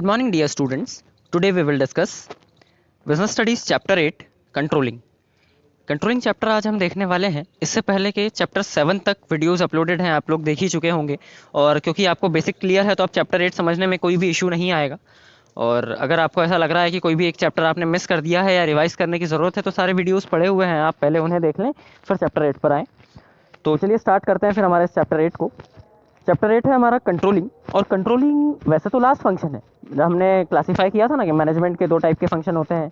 Good morning, dear students. Today we will discuss Business Studies Chapter 8 Controlling. Controlling chapter आज हम देखने वाले हैं। इससे पहले के चैप्टर 7 तक वीडियोस अपलोडेड हैं, आप लोग देख ही चुके होंगे। और क्योंकि आपको बेसिक क्लियर है तो आप चैप्टर 8 समझने में कोई भी इशू नहीं आएगा। और अगर आपको ऐसा लग रहा है कि कोई भी एक चैप्टर आपने मिस कर दिया है या रिवाइज करने की ज़रूरत है तो सारे वीडियोस पड़े हुए हैं, आप पहले उन्हें देख लें फिर चैप्टर 8 पर आएँ। तो चलिए स्टार्ट करते हैं फिर हमारे इस चैप्टर 8 को। चैप्टर 8 है हमारा कंट्रोलिंग। और कंट्रोलिंग वैसे तो लास्ट फंक्शन है। जब हमने क्लासीफाई किया था ना कि मैनेजमेंट के दो टाइप के फंक्शन होते हैं,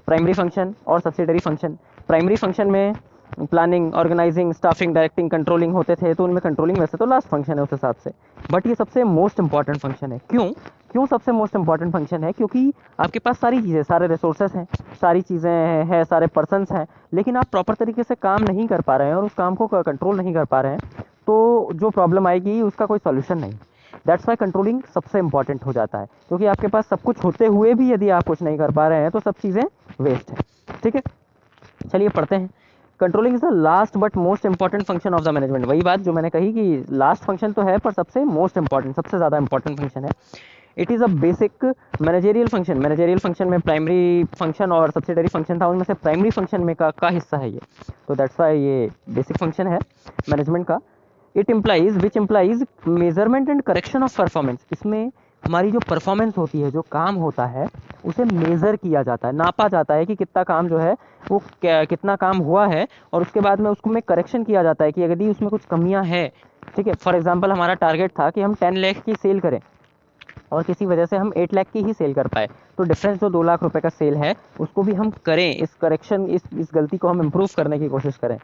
प्राइमरी फंक्शन और सब्सिडरी फंक्शन। प्राइमरी फंक्शन में planning, organising, staffing, directing, controlling होते थे, तो उनमें कंट्रोलिंग वैसे तो लास्ट फंक्शन है उस हिसाब से। बट ये सबसे मोस्ट इंपॉर्टेंट फंक्शन है। क्यों क्यों सबसे मोस्ट इंपॉर्टेंट फंक्शन है? क्योंकि आपके पास सारी चीज़ें, सारे रिसोर्सेज हैं, सारी चीज़ें हैं, सारे पर्सनस हैं, लेकिन आप प्रॉपर तरीके से काम नहीं कर पा रहे हैं और उस काम को कंट्रोल नहीं कर पा रहे हैं, तो जो प्रॉब्लम आएगी उसका कोई सॉल्यूशन नहीं। दैट्स वाई कंट्रोलिंग सबसे इंपॉर्टेंट हो जाता है, क्योंकि आपके पास सब कुछ होते हुए भी यदि आप कुछ नहीं कर पा रहे हैं तो सब चीज़ें वेस्ट है। ठीक है, चलिए पढ़ते हैं। Controlling is the last but most important function of the management. वही बात जो मैंने कही कि लास्ट फंक्शन तो है पर सबसे मोस्ट इंपॉर्टेंट, सबसे ज़्यादा इंपॉर्टेंट फंक्शन है। It is a basic managerial function. Managerial function में प्राइमरी फंक्शन और सब्सिडरी फंक्शन था, उनमें से प्राइमरी फंक्शन में का हिस्सा है ये। तो दैट्स वाई ये बेसिक फंक्शन है मैनेजमेंट का। It implies which implies measurement and correction of performance. इसमें हमारी जो परफॉर्मेंस होती है, जो काम होता है, उसे मेज़र किया जाता है, नापा जाता है कि कितना काम जो है वो कितना काम हुआ है, और उसके बाद में उसको में करेक्शन किया जाता है कि यदि उसमें कुछ कमियां है। ठीक है, फॉर एग्जांपल हमारा टारगेट था कि हम 10 लाख की सेल करें और किसी वजह से हम 8 लाख की ही सेल कर पाए, तो डिफरेंस जो 2 लाख रुपए का सेल है उसको भी हम करें, इस करेक्शन, इस गलती को हम इम्प्रूव करने की कोशिश करें।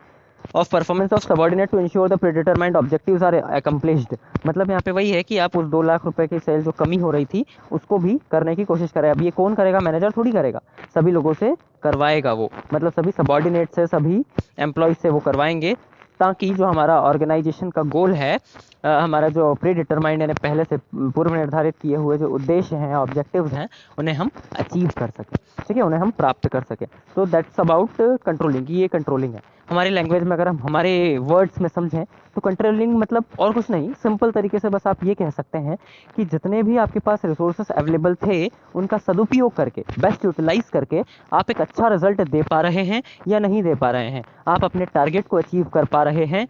Of performance of subordinate to ensure the predetermined objectives are accomplished. मतलब यहाँ पे वही है कि आप उस 2 लाख रुपए की सेल जो कमी हो रही थी उसको भी करने की कोशिश करें। अब ये कौन करेगा? मैनेजर थोड़ी करेगा, सभी लोगों से करवाएगा वो, मतलब सभी सबॉर्डिनेट से, सभी एम्प्लॉयज से वो करवाएंगे, ताकि जो हमारा ऑर्गेनाइजेशन का गोल है, हमारा जो प्री डिटरमाइंड यानी पहले से पूर्व निर्धारित किए हुए जो उद्देश्य हैं, ऑब्जेक्टिव्स हैं, उन्हें हम अचीव कर सकें। ठीक है, उन्हें हम प्राप्त कर सकें। तो दैट्स अबाउट कंट्रोलिंग। ये कंट्रोलिंग है हमारी लैंग्वेज में। अगर हम हमारे वर्ड्स में समझें तो कंट्रोलिंग मतलब और कुछ नहीं, सिंपल तरीके से बस आप ये कह सकते हैं कि जितने भी आपके पास रिसोर्सेस अवेलेबल थे उनका सदुपयोग करके, बेस्ट यूटिलाइज करके आप एक अच्छा रिजल्ट दे पा रहे हैं या नहीं दे पा रहे हैं, आप अपने टारगेट को अचीव कर पा रहे हैं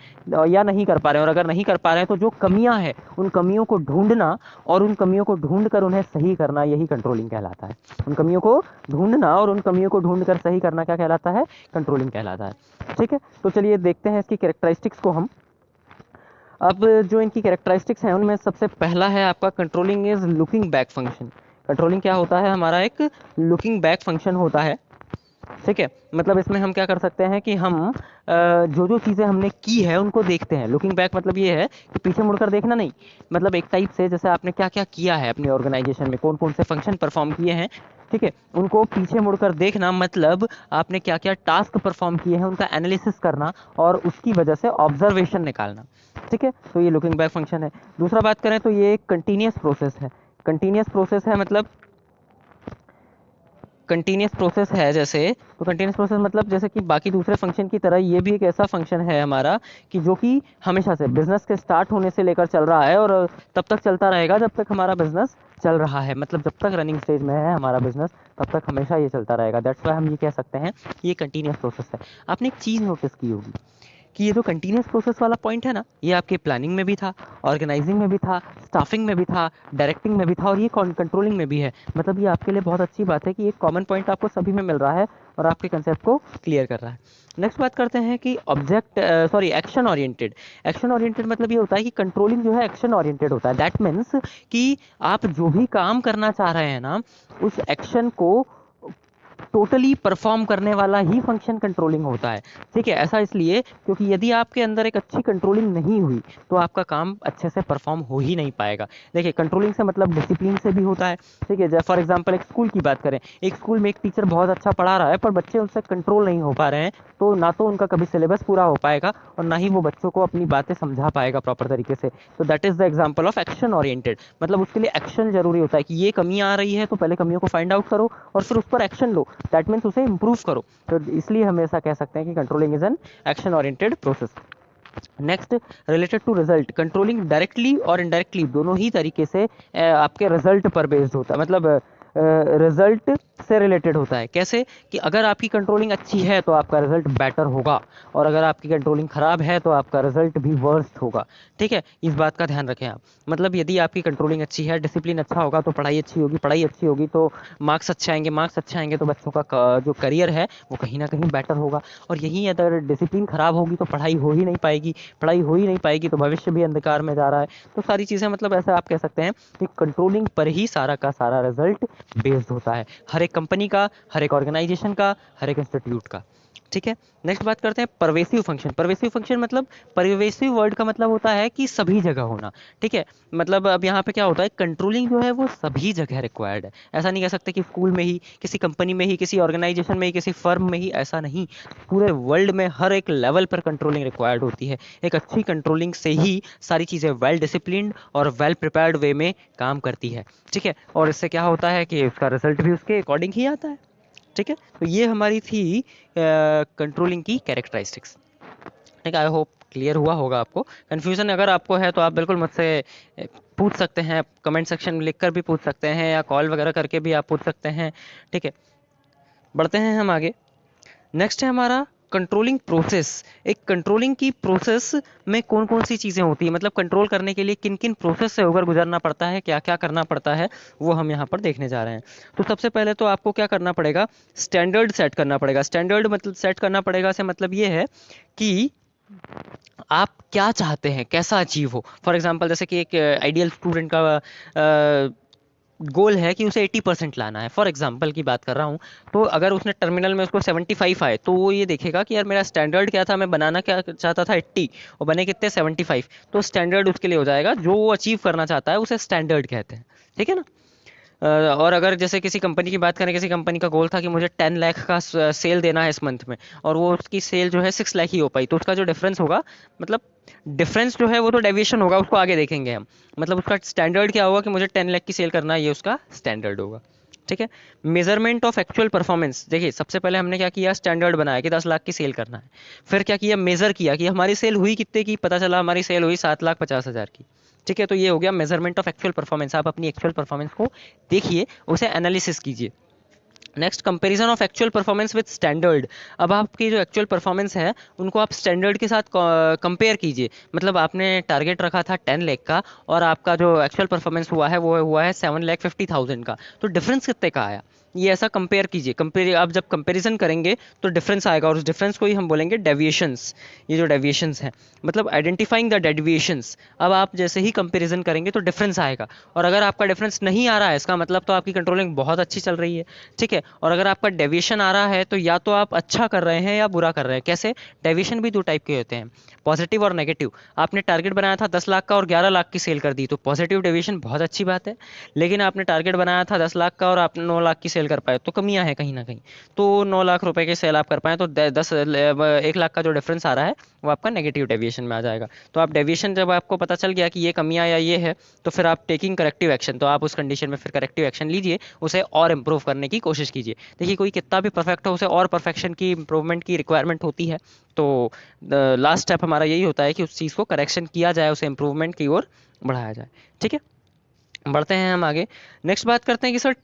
या नहीं कर पा रहे हैं। और अगर नहीं कर पा रहे हैं तो जो कमियां हैं उन कमियों को ढूंढना और उन कमियों को ढूंढ कर उन्हें सही करना, यही कंट्रोलिंग कहलाता है। उन कमियों को ढूंढना और उन कमियों को ढूंढ कर सही करना क्या कहलाता है? कंट्रोलिंग कहलाता है। ठीक है, तो चलिए देखते हैं इसकी कैरेक्टरिस्टिक्स को हम। अब जो इनकी कैरेक्टरिस्टिक्स हैं उनमें सबसे पहला है आपका controlling is looking back function. Controlling क्या होता है? हमारा एक लुकिंग बैक फंक्शन होता है। ठीक है, मतलब इसमें हम क्या कर सकते हैं कि हम जो जो चीज़ें हमने की है उनको देखते हैं। लुकिंग बैक मतलब ये है कि पीछे मुड़कर देखना नहीं, मतलब एक टाइप से जैसे आपने क्या क्या किया है अपनी ऑर्गेनाइजेशन में, कौन कौन से फंक्शन परफॉर्म किए हैं, ठीक है, उनको पीछे मुड़कर देखना, मतलब आपने क्या क्या टास्क परफॉर्म किए हैं उनका एनालिसिस करना और उसकी वजह से ऑब्जर्वेशन निकालना। ठीक है, तो ये लुकिंग बैक फंक्शन है। दूसरा बात करें तो ये एक कंटिन्यूस प्रोसेस है। कंटिन्यूस प्रोसेस है मतलब कंटिन्यूस प्रोसेस है जैसे, तो कंटिन्यूस प्रोसेस मतलब जैसे कि बाकी दूसरे फंक्शन की तरह ये भी एक ऐसा फंक्शन है हमारा कि जो कि हमेशा से बिजनेस के स्टार्ट होने से लेकर चल रहा है और तब तक चलता रहेगा जब तक हमारा बिजनेस चल रहा है। मतलब जब तक रनिंग स्टेज में है हमारा बिजनेस तब तक हमेशा ये चलता रहेगा। दैट्स वाई हम ये कह सकते हैं ये कंटिन्यूस प्रोसेस है। आपने एक चीज़ नोटिस की होगी कि ये जो कंटिन्यूस प्रोसेस वाला पॉइंट है ना, ये आपके प्लानिंग में भी था, ऑर्गेनाइजिंग में भी था, स्टाफिंग में भी था, डायरेक्टिंग में भी था और ये कंट्रोलिंग में भी है। मतलब ये आपके लिए बहुत अच्छी बात है कि एक कॉमन पॉइंट आपको सभी में मिल रहा है और आपके कंसेप्ट को क्लियर कर रहा है। नेक्स्ट बात करते हैं कि एक्शन ओरिएंटेड। एक्शन ओरिएंटेड मतलब ये होता है कि कंट्रोलिंग जो है एक्शन ओरिएंटेड होता है। दैट मीन्स कि आप जो भी काम करना चाह रहे हैं ना, उस एक्शन को टोटली परफॉर्म करने वाला ही फंक्शन कंट्रोलिंग होता है। ठीक है, ऐसा इसलिए क्योंकि यदि आपके अंदर एक अच्छी कंट्रोलिंग नहीं हुई तो आपका काम अच्छे से परफॉर्म हो ही नहीं पाएगा। देखिए, कंट्रोलिंग से मतलब डिसिप्लिन से भी होता है। ठीक है, जैसे फॉर एग्जांपल एक स्कूल की बात करें, एक स्कूल में एक टीचर बहुत अच्छा पढ़ा रहा है पर बच्चे उनसे कंट्रोल नहीं हो पा रहे हैं, तो ना तो उनका कभी सिलेबस पूरा हो पाएगा और ना ही वो बच्चों को अपनी बातें समझा पाएगा प्रॉपर तरीके से। तो that is the example of action oriented. मतलब उसके लिए एक्शन जरूरी होता है कि ये कमियां आ रही है तो पहले कमियों को फाइंड आउट करो और फिर उस पर एक्शन लो। दैट मीन्स उसे इम्प्रूव करो। तो इसलिए हम ऐसा कह सकते हैं कि controlling is an action oriented process. Next, related to result, controlling directly और इनडायरेक्टली दोनों ही तरीके से आपके रिजल्ट पर बेस्ड होता है, मतलब रिजल्ट से रिलेटेड होता है। कैसे कि अगर आपकी कंट्रोलिंग अच्छी है तो आपका रिजल्ट बेटर होगा, और अगर आपकी कंट्रोलिंग खराब है तो आपका रिजल्ट भी वर्स्ट होगा। ठीक है, इस बात का ध्यान रखें आप। मतलब यदि आपकी कंट्रोलिंग अच्छी है, डिसिप्लिन अच्छा होगा तो पढ़ाई अच्छी होगी, पढ़ाई अच्छी होगी तो मार्क्स अच्छे आएंगे, मार्क्स अच्छे आएंगे तो बच्चों का जो करियर है वो कहीं ना कहीं बेटर होगा। और यही अगर डिसिप्लिन खराब होगी तो पढ़ाई हो ही नहीं पाएगी, पढ़ाई हो ही नहीं पाएगी तो भविष्य भी अंधकार में जा रहा है। तो सारी चीज़ें, मतलब ऐसा आप कह सकते हैं कि कंट्रोलिंग पर ही सारा का सारा रिजल्ट बेस्ड होता है, हर एक कंपनी का, हर एक ऑर्गेनाइजेशन का, हर एक इंस्टीट्यूट का। ठीक है, नेक्स्ट बात करते हैं परवेसिव फंक्शन। परवेसिव फंक्शन मतलब, परवेसिव वर्ड का मतलब होता है कि सभी जगह होना। ठीक है, मतलब अब यहाँ पे क्या होता है, कंट्रोलिंग जो है वो सभी जगह रिक्वायर्ड है। ऐसा नहीं कह सकते कि स्कूल में ही, किसी कंपनी में ही, किसी ऑर्गेनाइजेशन में ही, किसी फर्म में ही, ऐसा नहीं। पूरे वर्ल्ड में हर एक लेवल पर कंट्रोलिंग रिक्वायर्ड होती है। एक अच्छी कंट्रोलिंग से ही सारी चीज़ें वेल डिसिप्लिन्ड और वेल प्रिपेयर्ड वे में काम करती है। ठीक है, और इससे क्या होता है कि उसका रिजल्ट भी उसके अकॉर्डिंग ही आता है। ठीक है, तो ये हमारी थी कंट्रोलिंग की कैरेक्टरिस्टिक्स। ठीक है, आई होप क्लियर हुआ होगा आपको। कन्फ्यूज़न अगर आपको है तो आप बिल्कुल मुझसे पूछ सकते हैं, कमेंट सेक्शन में लिख कर भी पूछ सकते हैं, या कॉल वगैरह करके भी आप पूछ सकते हैं। ठीक है, बढ़ते हैं हम आगे। नेक्स्ट है हमारा कंट्रोलिंग प्रोसेस। एक कंट्रोलिंग की प्रोसेस में कौन कौन सी चीज़ें होती है, मतलब कंट्रोल करने के लिए किन किन प्रोसेस से होकर गुजरना पड़ता है, क्या क्या करना पड़ता है, वो हम यहाँ पर देखने जा रहे हैं। तो सबसे पहले तो आपको क्या करना पड़ेगा, स्टैंडर्ड सेट करना पड़ेगा। स्टैंडर्ड मतलब सेट करना पड़ेगा से मतलब ये है कि आप क्या चाहते हैं, कैसा अचीव हो। फॉर एग्जाम्पल, जैसे कि एक आइडियल स्टूडेंट का गोल है कि उसे 80% लाना है, फॉर एग्जांपल की बात कर रहा हूँ। तो अगर उसने टर्मिनल में उसको 75 आए तो वो ये देखेगा कि यार मेरा स्टैंडर्ड क्या था, मैं बनाना क्या चाहता था 80, और बने कितने 75। तो स्टैंडर्ड उसके लिए हो जाएगा, जो वो अचीव करना चाहता है उसे स्टैंडर्ड कहते हैं। ठीक है ना। और अगर जैसे किसी कंपनी की बात करें, किसी कंपनी का गोल था कि मुझे 10 लाख का सेल देना है इस मंथ में, और वो उसकी सेल जो है 6 लाख ही हो पाई, तो उसका जो डिफरेंस होगा, मतलब डिफरेंस जो है वो तो डेविएशन होगा, उसको आगे देखेंगे हम। मतलब उसका स्टैंडर्ड क्या होगा कि मुझे 10 लाख की सेल करना है, ये उसका स्टैंडर्ड होगा। ठीक है, मेजरमेंट ऑफ एक्चुअल परफॉर्मेंस। देखिए, सबसे पहले हमने क्या किया, स्टैंडर्ड बनाया कि 10 लाख की सेल करना है। फिर क्या किया, मेजर किया कि हमारी सेल हुई कितने की, पता चला हमारी सेल हुई 7,50,000 की। ठीक है, तो ये हो गया मेजरमेंट ऑफ एक्चुअल परफॉर्मेंस। आप अपनी एक्चुअल परफॉर्मेंस को देखिए, उसे एनालिसिस कीजिए। Next, comparison of actual performance with standard. अब आपकी जो एक्चुअल परफॉर्मेंस है उनको आप स्टैंडर्ड के साथ कंपेयर कीजिए। मतलब आपने टारगेट रखा था 10 लाख का, और आपका जो एक्चुअल परफॉर्मेंस हुआ है वो हुआ है 7,50,000 का, तो डिफरेंस कितने का आया, ये ऐसा कंपेयर कीजिए। कंपेयर, आप जब कंपैरिजन करेंगे तो डिफरेंस आएगा, और उस डिफरेंस को ही हम बोलेंगे डेविएशंस। ये जो डेविएशंस हैं, मतलब आइडेंटिफाइंग द डेविएशंस। अब आप जैसे ही कंपैरिजन करेंगे तो डिफरेंस आएगा, और अगर आपका डिफरेंस नहीं आ रहा है, इसका मतलब तो आपकी कंट्रोलिंग बहुत अच्छी चल रही है। ठीक है, और अगर आपका डेविएशन आ रहा है तो या तो आप अच्छा कर रहे हैं या बुरा कर रहे हैं। कैसे, डेविएशन भी दो टाइप के होते हैं, पॉजिटिव और नेगेटिव। आपने टारगेट बनाया था 10 लाख का और 11 लाख की सेल कर दी, तो पॉजिटिव डेविएशन बहुत अच्छी बात है। लेकिन आपने टारगेट बनाया था 10 लाख का और आप 9 लाख की सेल कर पाए, तो कमियां हैं कहीं ना कहीं। तो 9 लाख रुपए की सेल आप कर पाए तो 1 लाख का जो डिफरेंस आ रहा है वो आपका नेगेटिव डेविएशन में आ जाएगा। तो आप डेविएशन, जब आपको पता चल गया कि ये कमियां या ये है, तो फिर आप टेकिंग करेक्टिव एक्शन, तो आप उस कंडीशन में फिर करेक्टिव एक्शन लीजिए, उसे और इंप्रूव करने की कोशिश कीजिए। देखिए, कोई कितना भी परफेक्ट हो, उसे और परफेक्शन की, इंप्रूवमेंट की रिक्वायरमेंट होती है। तो लास्ट स्टेप हमारा यही होता है कि उस चीज़ को करेक्शन किया जाए, उसे इंप्रूवमेंट की ओर बढ़ाया जाए। ठीक है, बढ़ते हैं हम आगे। नेक्स्ट बात करते हैं कि सर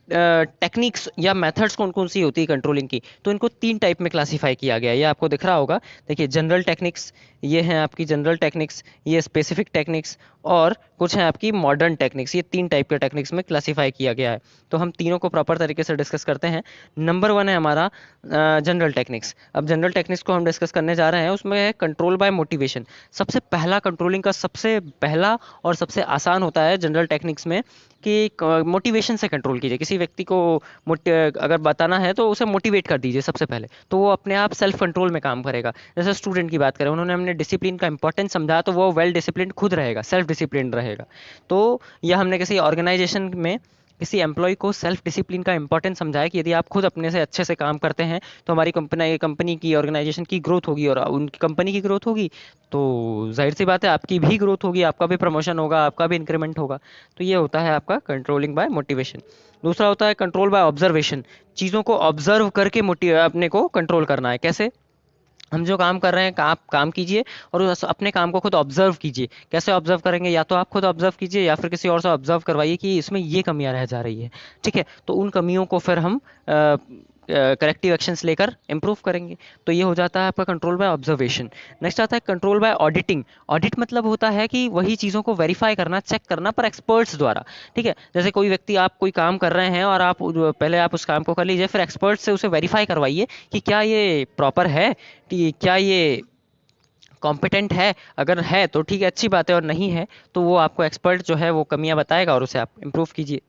टेक्निक्स या मेथड्स कौन कौन सी होती है कंट्रोलिंग की। तो इनको 3 टाइप में क्लासीफाई किया गया है, ये आपको दिख रहा होगा। देखिए, जनरल टेक्निक्स, ये हैं आपकी जनरल टेक्निक्स, ये स्पेसिफिक टेक्निक्स, और कुछ हैं आपकी मॉडर्न टेक्निक्स। ये 3 टाइप के टेक्निक्स में क्लासीफाई किया गया है। तो हम तीनों को प्रॉपर तरीके से डिस्कस करते हैं। नंबर 1 है हमारा जनरल टेक्निक्स। अब जनरल टेक्निक्स को हम डिस्कस करने जा रहे हैं, उसमें है कंट्रोल बाय मोटिवेशन। सबसे पहला कंट्रोलिंग का सबसे पहला और सबसे आसान होता है जनरल टेक्निक्स में कि मोटिवेशन से कंट्रोल कीजिए। किसी व्यक्ति को अगर बताना है तो उसे मोटिवेट कर दीजिए सबसे पहले, तो वो अपने आप सेल्फ कंट्रोल में काम करेगा। जैसे स्टूडेंट की बात करें, उन्होंने हमने डिसिप्लिन का इंपॉर्टेंस समझा, तो वो वेल डिसिप्लिन खुद रहेगा, सेल्फ डिसिप्लिन रहेगा। तो यह हमने किसी ऑर्गेनाइजेशन में किसी एम्प्लॉय को सेल्फ डिसिप्लिन का इंपॉर्टेंस समझाया कि यदि आप खुद अपने से अच्छे से काम करते हैं तो हमारी कंपनी की, ऑर्गेनाइजेशन की ग्रोथ होगी, और उनकी कंपनी की ग्रोथ होगी तो जाहिर सी बात है आपकी भी ग्रोथ होगी, आपका भी प्रमोशन होगा, आपका भी इंक्रीमेंट होगा। तो ये होता है आपका कंट्रोलिंग बाय मोटिवेशन। दूसरा होता है कंट्रोल बाय ऑब्जर्वेशन। चीज़ों को ऑब्जर्व करके अपने को कंट्रोल करना है। कैसे, हम जो काम कर रहे हैं आप काम कीजिए और अपने काम को खुद ऑब्जर्व कीजिए। कैसे ऑब्जर्व करेंगे, या तो आप खुद ऑब्जर्व कीजिए या फिर किसी और से ऑब्जर्व करवाइए कि इसमें ये कमियां रह जा रही है। ठीक है, तो उन कमियों को फिर हम करेक्टिव एक्शंस लेकर इम्प्रूव करेंगे। तो ये हो जाता है आपका कंट्रोल बाय ऑब्जर्वेशन। नेक्स्ट आता है कंट्रोल बाय ऑडिटिंग। ऑडिट मतलब होता है कि वही चीज़ों को वेरीफाई करना, चेक करना, पर एक्सपर्ट्स द्वारा। ठीक है, जैसे कोई व्यक्ति, आप कोई काम कर रहे हैं और आप पहले आप उस काम को कर लीजिए, फिर एक्सपर्ट से उसे वेरीफाई करवाइए कि क्या ये प्रॉपर है, कि क्या ये कॉम्पिटेंट है। अगर है तो ठीक है, अच्छी बात है, और नहीं है तो वो आपको एक्सपर्ट जो है वो कमियां बताएगा और उसे आप इम्प्रूव कीजिए।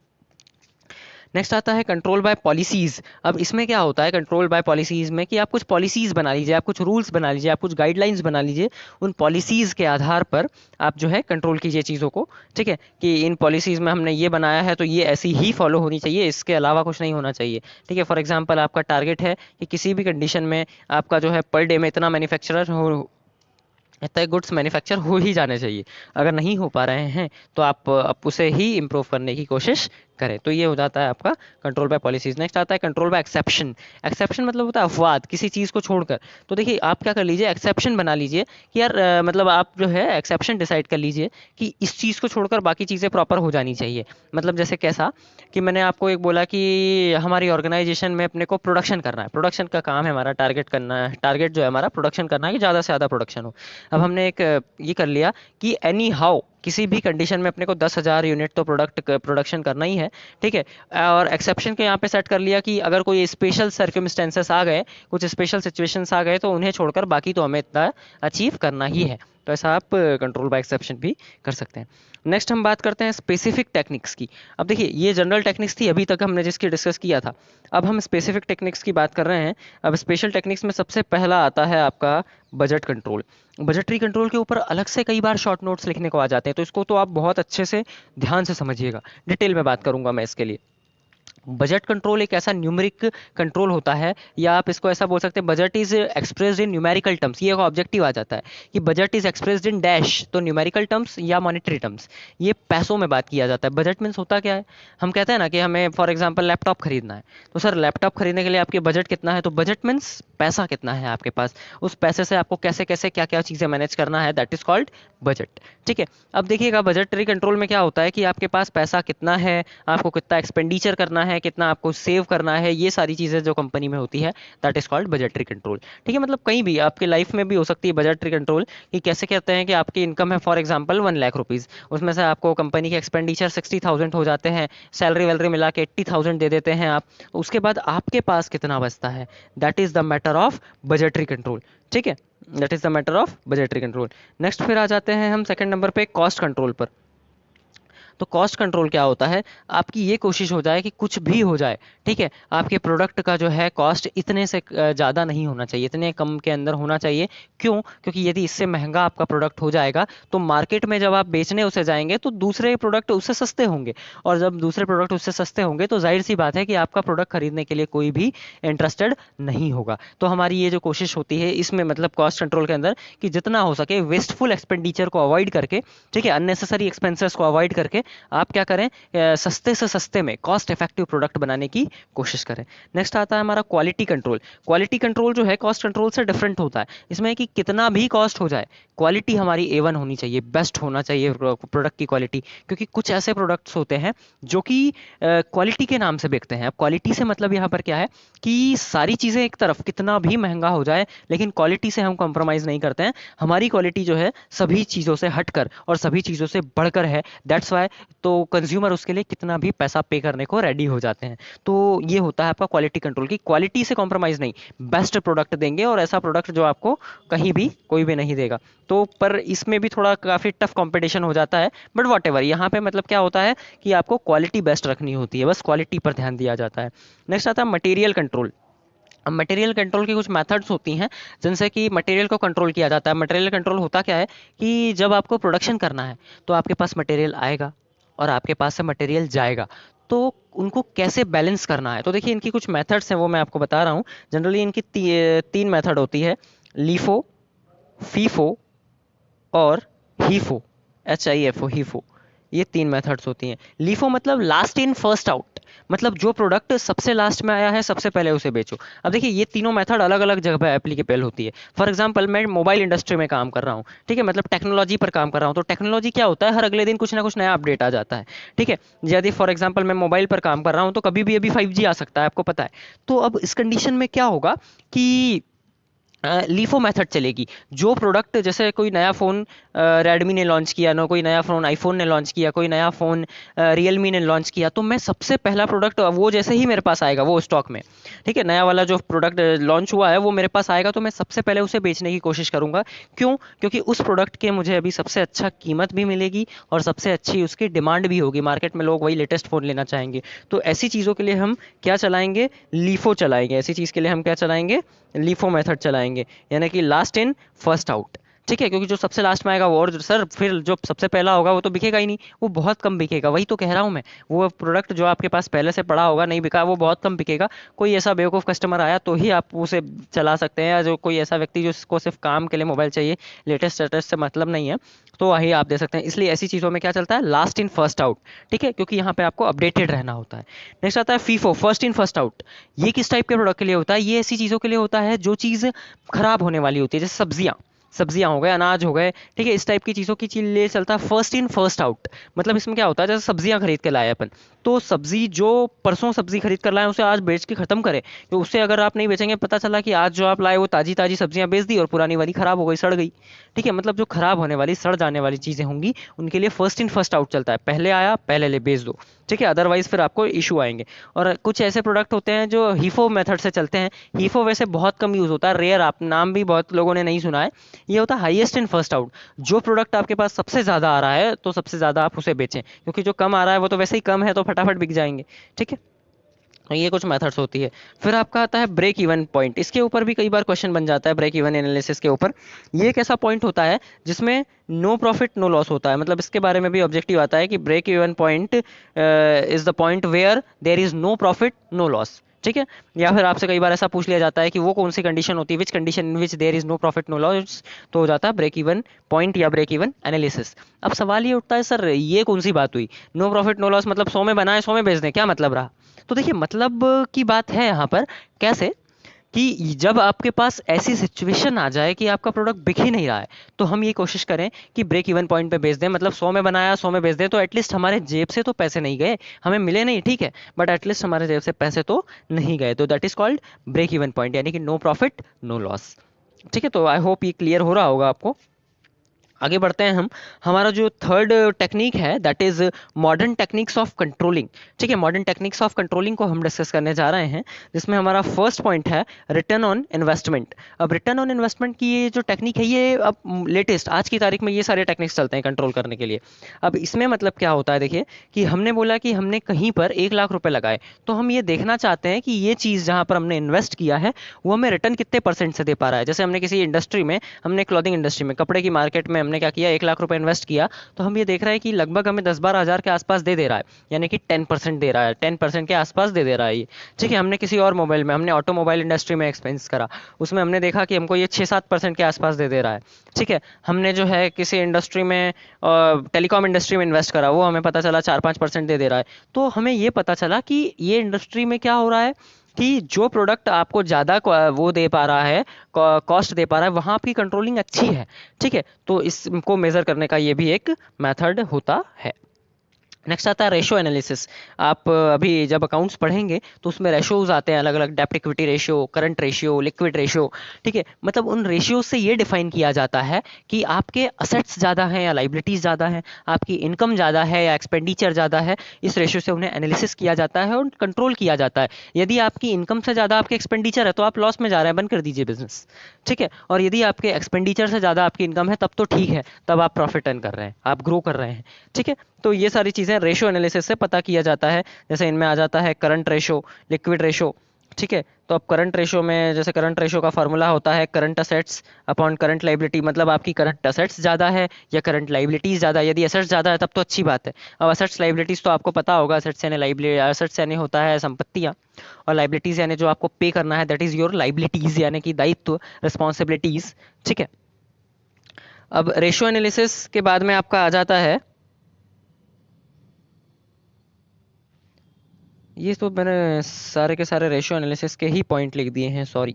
नेक्स्ट आता है कंट्रोल बाय पॉलिसीज। अब इसमें क्या होता है कंट्रोल बाय पॉलिसीज में, कि आप कुछ पॉलिसीज बना लीजिए, आप कुछ रूल्स बना लीजिए, आप कुछ गाइडलाइंस बना लीजिए। उन पॉलिसीज के आधार पर आप जो है कंट्रोल कीजिए चीज़ों को। ठीक है, कि इन पॉलिसीज में हमने ये बनाया है तो ये ऐसी ही फॉलो होनी चाहिए, इसके अलावा कुछ नहीं होना चाहिए। ठीक है, फॉर एग्जाम्पल आपका टारगेट है कि किसी भी कंडीशन में आपका जो है पर डे में इतना मैन्युफैक्चरर हो, इतने गुड्स मैन्युफैक्चर हो ही जाने चाहिए। अगर नहीं हो पा रहे हैं तो आप उसे ही इम्प्रूव करने की कोशिश करें। तो ये हो जाता है आपका कंट्रोल बाय पॉलिसीज। नेक्स्ट आता है कंट्रोल बाय एक्सेप्शन। एक्सेप्शन मतलब होता है अपवाद, किसी चीज़ को छोड़कर। तो देखिए आप क्या कर लीजिए, एक्सेप्शन बना लीजिए कि यार मतलब आप जो है एक्सेप्शन डिसाइड कर लीजिए कि इस चीज़ को छोड़कर बाकी चीज़ें प्रॉपर हो जानी चाहिए। मतलब जैसे कैसा, कि मैंने आपको एक बोला कि हमारी ऑर्गेनाइजेशन में अपने को प्रोडक्शन करना है, प्रोडक्शन का काम है हमारा, टारगेट करना है, टारगेट जो है हमारा प्रोडक्शन करना है कि ज़्यादा से ज़्यादा प्रोडक्शन हो। अब हमने एक ये कर लिया कि एनी हाउ किसी भी कंडीशन में अपने को 10,000 यूनिट तो प्रोडक्शन करना ही है। ठीक है, और एक्सेप्शन के यहाँ पे सेट कर लिया कि अगर कोई स्पेशल सर्कमस्टेंसेस आ गए, कुछ स्पेशल सिचुएशंस आ गए, तो उन्हें छोड़कर बाकी तो हमें इतना अचीव करना ही है। तो ऐसा आप कंट्रोल बाय एक्सेप्शन भी कर सकते हैं। नेक्स्ट हम बात करते हैं स्पेसिफिक टेक्निक्स की। अब देखिए ये जनरल टेक्निक्स थी अभी तक हमने जिसकी डिस्कस किया था। अब हम स्पेसिफिक टेक्निक्स की बात कर रहे हैं। अब स्पेशल टेक्निक्स में सबसे पहला आता है आपका बजट कंट्रोल। बजटरी कंट्रोल के ऊपर अलग से कई बार शॉर्ट नोट्स लिखने को आ जाते हैं, तो इसको तो आप बहुत अच्छे से ध्यान से समझिएगा। डिटेल में बात करूंगा मैं इसके लिए। बजट कंट्रोल एक ऐसा न्यूमेरिक कंट्रोल होता है, या आप इसको ऐसा बोल सकते हैं, budget is expressed in numerical terms. ये एक ऑब्जेक्टिव आ जाता है कि budget is expressed in dash, तो न्यूमेरिकल टर्म्स या मॉनेटरी टर्म्स, ये पैसों में बात किया जाता है। बजट मीन्स होता क्या है, हम कहते हैं ना कि हमें फॉर एग्जांपल लैपटॉप खरीदना है, तो सर लैपटॉप खरीदने के लिए आपके बजट कितना है, तो बजट मीन्स पैसा कितना है आपके पास, उस पैसे से आपको कैसे कैसे क्या क्या चीज़ें मैनेज करना है, दैट इज कॉल्ड बजट। ठीक है, अब देखिएगा बजटरी कंट्रोल में क्या होता है कि आपके पास पैसा कितना है, आपको कितना एक्सपेंडिचर करना है, कितना आपको सेव करना है, ये सारी चीज़ें जो कंपनी में होती है, that is called budgetary control. ठीक है, मतलब कहीं भी आपके लाइफ में भी हो सकती है बजटरी कंट्रोल, कि कैसे कहते हैं कि आपकी इनकम है फॉर एग्जांपल 1,00,000 रुपीज़, उसमें से आपको कंपनी के एक्सपेंडिचर 60,000 हो जाते हैं, सैलरी वैलरी मिला के 80,000 दे देते हैं आप, उसके बाद आपके पास कितना बचता है, that is the matter of budgetary control. ठीक है, that is the matter of budgetary control. Next फिर आ जाते हैं हम सेकंड नंबर पे कॉस्ट कंट्रोल पर। तो कॉस्ट कंट्रोल क्या होता है, आपकी ये कोशिश हो जाए कि कुछ भी हो जाए, ठीक है, आपके प्रोडक्ट का जो है कॉस्ट इतने से ज़्यादा नहीं होना चाहिए, इतने कम के अंदर होना चाहिए। क्यों, क्योंकि यदि इससे महंगा आपका प्रोडक्ट हो जाएगा तो मार्केट में जब आप बेचने उसे जाएंगे तो दूसरे प्रोडक्ट उससे सस्ते होंगे, और जब दूसरे प्रोडक्ट उससे सस्ते होंगे तो जाहिर सी बात है कि आपका प्रोडक्ट खरीदने के लिए कोई भी इंटरेस्टेड नहीं होगा। तो हमारी ये जो कोशिश होती है इसमें, मतलब कॉस्ट कंट्रोल के अंदर, कि जितना हो सके वेस्टफुल एक्सपेंडिचर को अवॉइड करके, ठीक है, अननेसेसरी एक्सपेंसेस को अवॉइड करके आप क्या करें, सस्ते से सस्ते में कॉस्ट इफेक्टिव प्रोडक्ट बनाने की कोशिश करें। नेक्स्ट आता है हमारा क्वालिटी कंट्रोल। क्वालिटी कंट्रोल जो है कॉस्ट कंट्रोल से डिफरेंट होता है, इसमें कि कितना भी कॉस्ट हो जाए, क्वालिटी हमारी A1 होनी चाहिए, बेस्ट होना चाहिए प्रोडक्ट की क्वालिटी। क्योंकि कुछ ऐसे प्रोडक्ट्स होते हैं जो कि क्वालिटी के नाम से बिकते हैं। अब क्वालिटी से मतलब यहाँ पर क्या है कि सारी चीज़ें एक तरफ, कितना भी महंगा हो जाए लेकिन क्वालिटी से हम कॉम्प्रोमाइज़ नहीं करते हैं। हमारी क्वालिटी जो है सभी चीज़ों से हटकर और सभी चीज़ों से बढ़कर है, दैट्स वाई तो कंज्यूमर उसके लिए कितना भी पैसा पे करने को रेडी हो जाते हैं। तो ये होता है आपका क्वालिटी कंट्रोल, की क्वालिटी से कॉम्प्रोमाइज़ नहीं, बेस्ट प्रोडक्ट देंगे, और ऐसा प्रोडक्ट जो आपको कहीं भी कोई भी नहीं देगा। तो पर इसमें भी थोड़ा काफ़ी टफ कंपटीशन हो जाता है, बट वॉट एवर, यहाँ पे मतलब क्या होता है कि आपको क्वालिटी बेस्ट रखनी होती है, बस क्वालिटी पर ध्यान दिया जाता है। नेक्स्ट आता है मटेरियल कंट्रोल। अब मटेरियल कंट्रोल की कुछ मेथड्स होती हैं जिनसे कि मटेरियल को कंट्रोल किया जाता है। मटेरियल कंट्रोल होता क्या है कि जब आपको प्रोडक्शन करना है तो आपके पास मटेरियल आएगा और आपके पास से मटेरियल जाएगा, तो उनको कैसे बैलेंस करना है। तो देखिए इनकी कुछ मेथड्स हैं, वो मैं आपको बता रहा हूँ। जनरली इनकी तीन मेथड होती है, लीफो, फीफो और हीफो, HIFO, हीफो। ये तीन मेथड्स होती हैं। लीफो मतलब लास्ट इन फर्स्ट आउट, मतलब जो प्रोडक्ट सबसे लास्ट में आया है सबसे पहले उसे बेचो। अब देखिए ये तीनों मेथड अलग अलग जगह पे एप्लीकेबल होती है। फॉर एग्जांपल मैं मोबाइल इंडस्ट्री में काम कर रहा हूँ, ठीक है, मतलब टेक्नोलॉजी पर काम कर रहा हूँ, तो टेक्नोलॉजी क्या होता है, हर अगले दिन कुछ ना कुछ नया अपडेट आ जाता है, ठीक है। यदि फॉर एग्जांपल मैं मोबाइल पर काम कर रहा हूँ तो कभी भी अभी 5G आ सकता है, आपको पता है। तो अब इस कंडीशन में क्या होगा कि लीफो मेथड चलेगी। जो प्रोडक्ट, जैसे कोई नया फ़ोन रेडमी ने लॉन्च किया, ना कोई नया फ़ोन आईफोन ने लॉन्च किया, कोई नया फ़ोन रियलमी ने लॉन्च किया, तो मैं सबसे पहला प्रोडक्ट वो जैसे ही मेरे पास आएगा वो स्टॉक में, ठीक है, नया वाला जो प्रोडक्ट लॉन्च हुआ है वो मेरे पास आएगा तो मैं सबसे पहले उसे बेचने की कोशिश करूंगा। क्यों? क्योंकि उस प्रोडक्ट के मुझे अभी सबसे अच्छा कीमत भी मिलेगी और सबसे अच्छी उसकी डिमांड भी होगी, मार्केट में लोग वही लेटेस्ट फ़ोन लेना चाहेंगे। तो ऐसी चीज़ों के लिए हम क्या चलाएंगे, लीफो चलाएंगे। ऐसी चीज़ के लिए हम क्या चलाएंगे, लीफो मेथड चलाएंगे, यानी कि लास्ट इन फर्स्ट आउट, ठीक है। क्योंकि जो सबसे लास्ट में आएगा वो, और सर फिर जो सबसे पहला होगा वो तो बिकेगा ही नहीं, वो बहुत कम बिकेगा, वही तो कह रहा हूँ मैं। वो प्रोडक्ट जो आपके पास पहले से पड़ा होगा, नहीं बिका, वो बहुत कम बिकेगा। कोई ऐसा बेवकूफ़ कस्टमर आया तो ही आप उसे चला सकते हैं, या जो कोई ऐसा व्यक्ति जिसको सिर्फ काम के लिए मोबाइल चाहिए, लेटेस्ट लेटेस्ट से मतलब नहीं है, तो वही आप दे सकते हैं। इसलिए ऐसी चीज़ों में क्या चलता है, लास्ट इन फर्स्ट आउट, ठीक है, क्योंकि यहाँ पे आपको अपडेटेड रहना होता है। नेक्स्ट आता है FIFO, first in first out. ये किस टाइप के प्रोडक्ट के लिए होता है, ये ऐसी चीज़ों के लिए होता है जो चीज़ खराब होने वाली होती है, जैसे सब्जियाँ, सब्जियां हो गए, अनाज हो गए, ठीक है, इस टाइप की चीज़ों की चीज लिए चलता है फर्स्ट इन फर्स्ट आउट। मतलब इसमें क्या होता है, जैसे सब्जियां खरीद के लाए अपन, तो सब्जी जो परसों सब्जी खरीद कर लाए उसे आज बेच के खत्म करे, तो उससे अगर आप नहीं बेचेंगे, पता चला कि आज जो आप लाए वो ताजी ताजी सब्जियां बेच दी और पुरानी वाली खराब हो गई, सड़ गई, ठीक है। मतलब जो खराब होने वाली, सड़ जाने वाली चीज़ें होंगी, उनके लिए फर्स्ट इन फर्स्ट आउट चलता है, पहले आया पहले ले बेच दो, ठीक है, अदरवाइज फिर आपको इशू आएंगे। और कुछ ऐसे प्रोडक्ट होते हैं जो हीफो मेथड से चलते हैं। हीफो वैसे बहुत कम यूज़ होता है, रेयर, आप नाम भी बहुत लोगों ने नहीं सुना है। ये होता है हाईएस्ट इन फर्स्ट आउट। जो प्रोडक्ट आपके पास सबसे ज़्यादा आ रहा है तो सबसे ज़्यादा आप उसे बेचें, क्योंकि जो कम आ रहा है वो तो वैसे ही कम है, तो फटाफट बिक जाएंगे, ठीक है। तो ये कुछ मेथड्स होती है। फिर आपका आता है ब्रेक इवन पॉइंट। इसके ऊपर भी कई बार क्वेश्चन बन जाता है, ब्रेक इवन एनालिसिस के ऊपर। ये एक ऐसा पॉइंट होता है जिसमें नो प्रॉफिट नो लॉस होता है। मतलब इसके बारे में भी ऑब्जेक्टिव आता है कि break even point is the point where there is no profit no loss, ठीक है। या फिर आपसे कई बार ऐसा पूछ लिया जाता है कि वो कौन सी कंडीशन होती है, which condition in which there is no profit no loss, तो हो जाता है ब्रेक इवन पॉइंट या ब्रेक इवन एनालिसिस। अब सवाल ये उठता है, सर ये कौन सी बात हुई, नो प्रॉफिट नो लॉस मतलब 100 में बनाए 100 में बेच दें, क्या मतलब रहा। तो देखिए मतलब की बात है यहाँ पर, कैसे कि जब आपके पास ऐसी सिचुएशन आ जाए कि आपका प्रोडक्ट बिक ही नहीं रहा है, तो हम ये कोशिश करें कि ब्रेक इवन पॉइंट पे बेच दें। मतलब 100 में बनाया 100 में बेच दें, तो एटलीस्ट हमारे जेब से तो पैसे नहीं गए, हमें मिले नहीं, ठीक है, बट एटलीस्ट हमारे जेब से पैसे तो नहीं गए, तो that is called break even point, यानी कि नो प्रॉफिट नो लॉस, ठीक है। तो आई होप ये क्लियर हो रहा होगा आपको। आगे बढ़ते हैं हम। हमारा जो थर्ड टेक्निक है that is modern techniques of controlling, ठीक है। मॉडर्न टेक्निक्स ऑफ कंट्रोलिंग को हम डिस्कस करने जा रहे हैं, जिसमें हमारा फर्स्ट पॉइंट है रिटर्न ऑन इन्वेस्टमेंट। अब रिटर्न ऑन इन्वेस्टमेंट की ये जो टेक्निक है, ये अब लेटेस्ट आज की तारीख में ये सारे टेक्निक्स चलते हैं कंट्रोल करने के लिए। अब इसमें मतलब क्या होता है, देखिए कि हमने बोला कि हमने कहीं पर 1 लाख रुपए लगाए, तो हम ये देखना चाहते हैं कि ये चीज़ जहाँ पर हमने इन्वेस्ट किया है वो हमें रिटर्न कितने परसेंट से दे पा रहा है। जैसे हमने किसी इंडस्ट्री में, हमने क्लॉथिंग इंडस्ट्री में, कपड़े की मार्केट में हमने क्या किया, 1 लाख रुपए इन्वेस्ट किया, तो हम ये देख रहे हैं कि लगभग हमें 10-12 हज़ार के आसपास दे दे रहा है, यानी कि 10% दे रहा है, 10% के आसपास दे दे रहा है ये, ठीक है। हमने किसी और मोबाइल में, हमने ऑटोमोबाइल इंडस्ट्री में एक्सपेंस करा, उसमें हमने देखा कि हमको ये 6-7% के आसपास दे दे रहा है, ठीक है। हमने जो है किसी इंडस्ट्री में, टेलीकॉम इंडस्ट्री में इन्वेस्ट करा, वो हमें पता चला 4-5% दे दे रहा है। तो हमें ये पता चला कि ये इंडस्ट्री में क्या हो रहा है कि जो प्रोडक्ट आपको ज़्यादा वो दे पा रहा है, कॉस्ट दे पा रहा है, वहाँ आपकी कंट्रोलिंग अच्छी है, ठीक है। तो इसको मेज़र करने का ये भी एक मेथड होता है। नेक्स्ट आता है रेशो एनालिसिस। आप अभी जब अकाउंट्स पढ़ेंगे तो उसमें रेशोज आते हैं अलग अलग, डेब्ट equity ratio, current ratio, liquid ratio, ठीक है। मतलब उन रेशियो से ये डिफाइन किया जाता है कि आपके असेट्स ज़्यादा हैं या लाइबिलिटीज़ ज़्यादा हैं, आपकी इनकम ज़्यादा है या एक्सपेंडिचर ज़्यादा है। इस रेशियो से उन्हें एनालिसिस किया जाता है और कंट्रोल किया जाता है। यदि आपकी इनकम से ज़्यादा आपके एक्सपेंडिचर है तो आप लॉस में जा रहे हैं, बंद कर दीजिए बिजनेस, ठीक है। और यदि आपके एक्सपेंडिचर से ज़्यादा आपकी इनकम है तब तो ठीक है, तब आप प्रॉफिट अर्न कर रहे हैं, आप ग्रो कर रहे हैं, ठीक है। तो ये सारी चीज़ें रेशो एनालिसिस से पता किया जाता है। जैसे इनमें आ जाता है करंट रेशो, लिक्विड रेशो, ठीक है। तो अब करंट रेशो में, जैसे करंट रेशो का फार्मूला होता है current assets upon current liability, मतलब आपकी करंट असेट्स ज़्यादा है या करंट लाइबिलिटीज़ ज़्यादा है। यदि असेट्स ज़्यादा है तब तो अच्छी बात है। अब असेट्स लाइबिलिटीज़ तो आपको पता होगा, असेट्स यानी लाइबिलिटी, असेट्स यानी होता है संपत्तियाँ, और लाइबिलिटीज़ यानी जो आपको पे करना है, दैट इज़ योर लाइबिलिटीज़, यानी कि दायित्व, रिस्पॉन्सिबिलिटीज़, ठीक है। अब रेशो एनालिसिस के बाद में आपका आ जाता है ये तो मैंने सारे के सारे रेशियो एनालिसिस के ही पॉइंट लिख दिए हैं, सॉरी।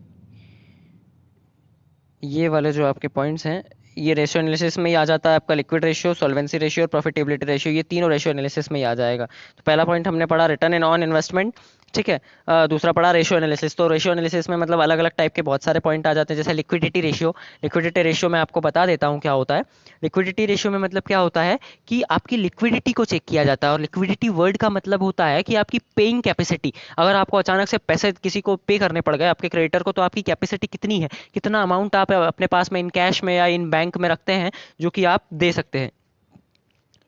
ये वाले जो आपके पॉइंट्स हैं, ये रेशियो एनालिसिस में ही आ जाता है आपका। लिक्विड रेशियो, सॉल्वेंसी रेशियो और प्रॉफिटेबिलिटी रेशियो, ये तीनों रेशियो एनालिसिस में ही आ जाएगा। तो पहला पॉइंट हमने पढ़ा रिटर्न इन ऑन इन्वेस्टमेंट, ठीक है। दूसरा पढ़ा रेशियो एनालिसिस। तो रेशियो एनालिसिस में मतलब अलग अलग टाइप के बहुत सारे पॉइंट आ जाते हैं, जैसे लिक्विडिटी रेशियो। लिक्विडिटी रेशियो में आपको बता देता हूँ क्या होता है। लिक्विडिटी रेशियो में मतलब क्या होता है कि आपकी लिक्विडिटी को चेक किया जाता है, और लिक्विडिटी वर्ड का मतलब होता है कि आपकी पेइंग कैपेसिटी। अगर आपको अचानक से पैसे किसी को पे करने पड़ गए, आपके क्रेडिटर को, तो आपकी कैपेसिटी कितनी है, कितना अमाउंट आप अपने पास में इन कैश में या इन बैंक में रखते हैं जो कि आप दे सकते हैं।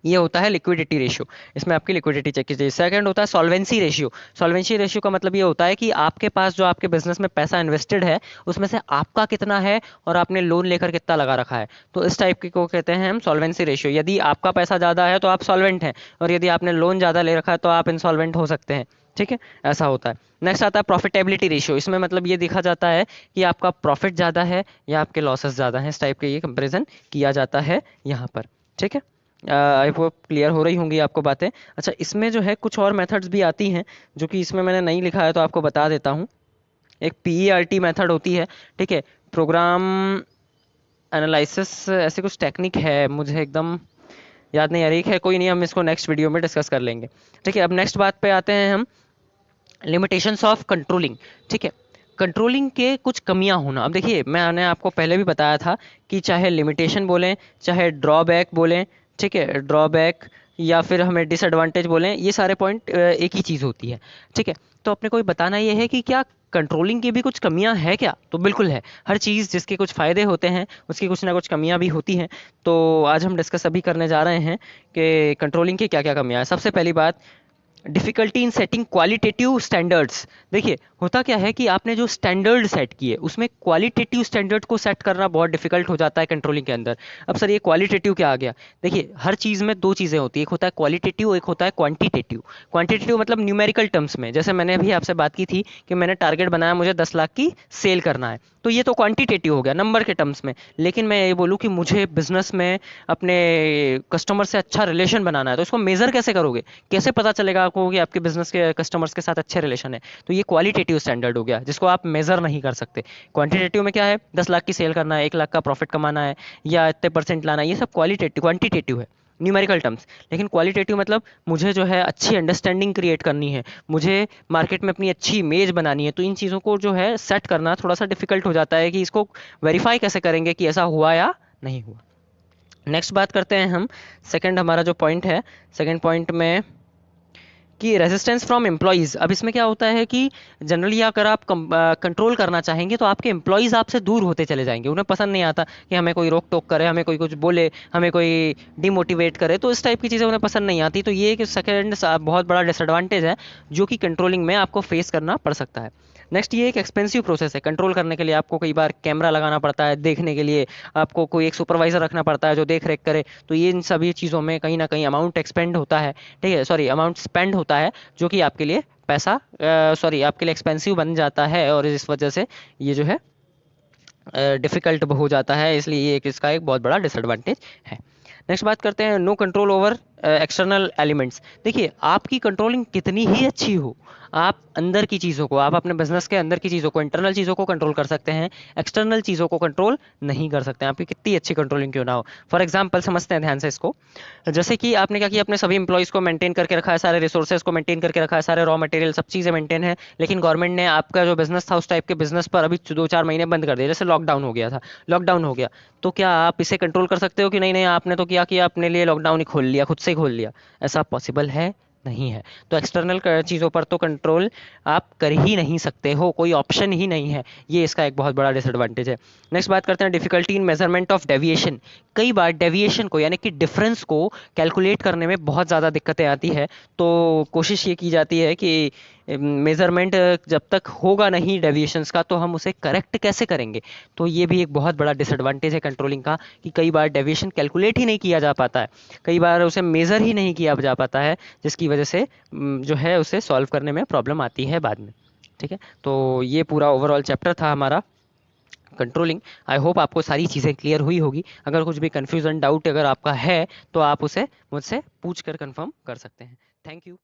ये होता है लिक्विडिटी रेशियो, इसमें आपकी लिक्विडिटी चेक की जाए। सेकंड होता है सॉल्वेंसी रेशियो। सॉल्वेंसी रेशियो का मतलब ये होता है कि आपके पास जो आपके बिजनेस में पैसा इन्वेस्टेड है, उसमें से आपका कितना है और आपने लोन लेकर कितना लगा रखा है। तो इस टाइप की को कहते हैं हम सॉल्वेंसी रेशियो। यदि आपका पैसा ज़्यादा है तो आप सॉल्वेंट हैं, और यदि आपने लोन ज़्यादा ले रखा है तो आप इंसॉल्वेंट हो सकते हैं, ठीक है। ऐसा होता है। नेक्स्ट आता है प्रॉफिटेबिलिटी रेशियो। इसमें मतलब ये देखा जाता है कि आपका प्रॉफिट ज़्यादा है या आपके लॉसेस ज़्यादा हैं। इस टाइप के ये कंपेरिजन किया जाता है यहाँ पर, ठीक है। आई होप क्लियर हो रही होंगी आपको बातें। अच्छा, इसमें जो है कुछ और मेथड्स भी आती हैं जो कि इसमें मैंने नहीं लिखा है, तो आपको बता देता हूँ। एक PERT मेथड होती है, ठीक है, प्रोग्राम एनालिसिस, ऐसे कुछ टेक्निक है, मुझे एकदम याद नहीं आ रही है। कोई नहीं, हम इसको नेक्स्ट वीडियो में डिस्कस कर लेंगे, ठीक है। अब नेक्स्ट बात पे आते हैं हम, लिमिटेशंस ऑफ कंट्रोलिंग, ठीक है। कंट्रोलिंग के कुछ कमियां होना। अब देखिए, मैंने आपको पहले भी बताया था कि चाहे लिमिटेशन बोलें, चाहे ड्रॉबैक बोलें, ठीक है, ड्रॉबैक या फिर हमें डिसएडवांटेज बोलें, ये सारे पॉइंट एक ही चीज़ होती है, ठीक है। तो अपने को बताना ये है कि क्या कंट्रोलिंग की भी कुछ कमियां हैं क्या? तो बिल्कुल है। हर चीज़ जिसके कुछ फ़ायदे होते हैं उसकी कुछ ना कुछ कमियां भी होती हैं। तो आज हम डिस्कस अभी करने जा रहे हैं कि कंट्रोलिंग की क्या क्या कमियां हैं। सबसे पहली बात, difficulty in setting qualitative standards. देखिए, होता क्या है कि आपने जो स्टैंडर्ड सेट किए उसमें क्वालिटेटिव स्टैंडर्ड को सेट करना बहुत डिफिकल्ट हो जाता है कंट्रोलिंग के अंदर। अब सर, ये क्वालिटेटिव क्या आ गया? देखिए, हर चीज़ में दो चीज़ें होती है, एक होता है क्वालिटेटिव, एक होता है क्वांटिटेटिव। क्वांटिटेटिव मतलब न्यूमेरिकल टर्म्स में, जैसे मैंने अभी आपसे बात की थी कि मैंने टारगेट बनाया, मुझे 10 लाख की सेल करना है, तो ये तो क्वांटिटेटिव हो गया नंबर के टर्म्स में। लेकिन मैं ये बोलूँ कि मुझे बिजनेस में अपने कस्टमर से अच्छा रिलेशन बनाना है, तो इसको मेज़र कैसे करोगे? कैसे पता चलेगा आपको कि आपके बिजनेस के कस्टमर्स के साथ अच्छे रिलेशन है? तो ये क्वालिटेटिव स्टैंडर्ड हो गया जिसको आप मेजर नहीं कर सकते। क्वांटिटेटिव में क्या है, 10 लाख की सेल करना है, 1 लाख का प्रॉफिट कमाना है, या इतने परसेंट लाना है, ये सब क्वालिटेटिव क्वांटिटेटिव है, न्यूमेरिकल टर्म्स। लेकिन क्वालिटेटिव मतलब मुझे जो है अच्छी अंडरस्टैंडिंग क्रिएट करनी है, मुझे मार्केट में अपनी अच्छी इमेज बनानी है, तो इन चीज़ों को जो है सेट करना थोड़ा सा डिफिकल्ट हो जाता है कि इसको वेरीफाई कैसे करेंगे कि ऐसा हुआ या नहीं हुआ। नेक्स्ट बात करते हैं हम, सेकंड हमारा जो पॉइंट है, सेकंड पॉइंट में कि रेजिस्टेंस फ्रॉम एम्प्लॉयज़। अब इसमें क्या होता है कि जनरली अगर आप कंट्रोल करना चाहेंगे तो आपके एम्प्लॉयज़ आपसे दूर होते चले जाएंगे। उन्हें पसंद नहीं आता कि हमें कोई रोक टोक करे, हमें कोई कुछ बोले, हमें कोई डिमोटिवेट करे, तो इस टाइप की चीज़ें उन्हें पसंद नहीं आती। तो ये एक सेकेंड बहुत बड़ा डिसएडवांटेज है जो कि कंट्रोलिंग में आपको फेस करना पड़ सकता है। नेक्स्ट, ये एक एक्सपेंसिव प्रोसेस है। कंट्रोल करने के लिए आपको कई बार कैमरा लगाना पड़ता है देखने के लिए, आपको कोई एक सुपरवाइजर रखना पड़ता है जो देख रेख करे, तो ये इन सभी चीज़ों में कहीं ना कहीं अमाउंट एक्सपेंड होता है, ठीक है, सॉरी अमाउंट स्पेंड होता है, जो कि आपके लिए पैसा सॉरी आपके लिए एक्सपेंसिव बन जाता है, और इस वजह से ये जो है डिफ़िकल्ट हो जाता है, इसलिए ये एक इसका एक बहुत बड़ा डिसएडवांटेज है। नेक्स्ट बात करते हैं, no control over external elements. देखिए, आपकी कंट्रोलिंग कितनी ही अच्छी हो, आप अंदर की चीज़ों को, आप अपने बिजनेस के अंदर की चीज़ों को, इंटरनल चीज़ों को कंट्रोल कर सकते हैं, एक्सटर्नल चीज़ों को कंट्रोल नहीं कर सकते हैं, आपकी कितनी अच्छी कंट्रोलिंग क्यों ना हो। फॉर एग्जाम्पल समझते हैं ध्यान से इसको। जैसे कि आपने क्या किया, अपने सभी इंप्लॉयज़ को मेंटेन करके रखा है, सारे रिसोर्सेज को मेंटेन करके रखा है, सारे रॉ मटेरियल सब चीज़ें मेंटेन है, लेकिन गवर्नमेंट ने आपका जो बिजनेस था उस टाइप के बिजनेस पर अभी 2-4 महीने बंद कर दिया, जैसे लॉकडाउन हो गया था, लॉकडाउन हो गया, तो क्या आप इसे कंट्रोल कर सकते हो कि नहीं नहीं आपने तो क्या किया, अपने लिए लॉकडाउन ही खोल लिया, खुद से ही खोल लिया? ऐसा पॉसिबल है नहीं है। तो एक्सटर्नल चीज़ों पर तो कंट्रोल आप कर ही नहीं सकते हो, कोई ऑप्शन ही नहीं है, ये इसका एक बहुत बड़ा डिसएडवांटेज है। नेक्स्ट बात करते हैं, difficulty in measurement of deviation. कई बार डेविएशन को यानी कि डिफरेंस को कैलकुलेट करने में बहुत ज़्यादा दिक्कतें आती है, तो कोशिश ये की जाती है कि मेज़रमेंट जब तक होगा नहीं डेविएशंस का तो हम उसे करेक्ट कैसे करेंगे। तो ये भी एक बहुत बड़ा डिसएडवांटेज है कंट्रोलिंग का कि कई बार डेविएशन कैलकुलेट ही नहीं किया जा पाता है, कई बार उसे मेज़र ही नहीं किया जा पाता है, जिसकी वजह से जो है उसे सॉल्व करने में प्रॉब्लम आती है बाद में, ठीक है। तो ये पूरा ओवरऑल चैप्टर था हमारा कंट्रोलिंग। आई होप आपको सारी चीज़ें क्लियर हुई होगी। अगर कुछ भी कन्फ्यूजन डाउट अगर आपका है तो आप उसे मुझसे पूछ कर कन्फर्म कर सकते हैं। Thank you.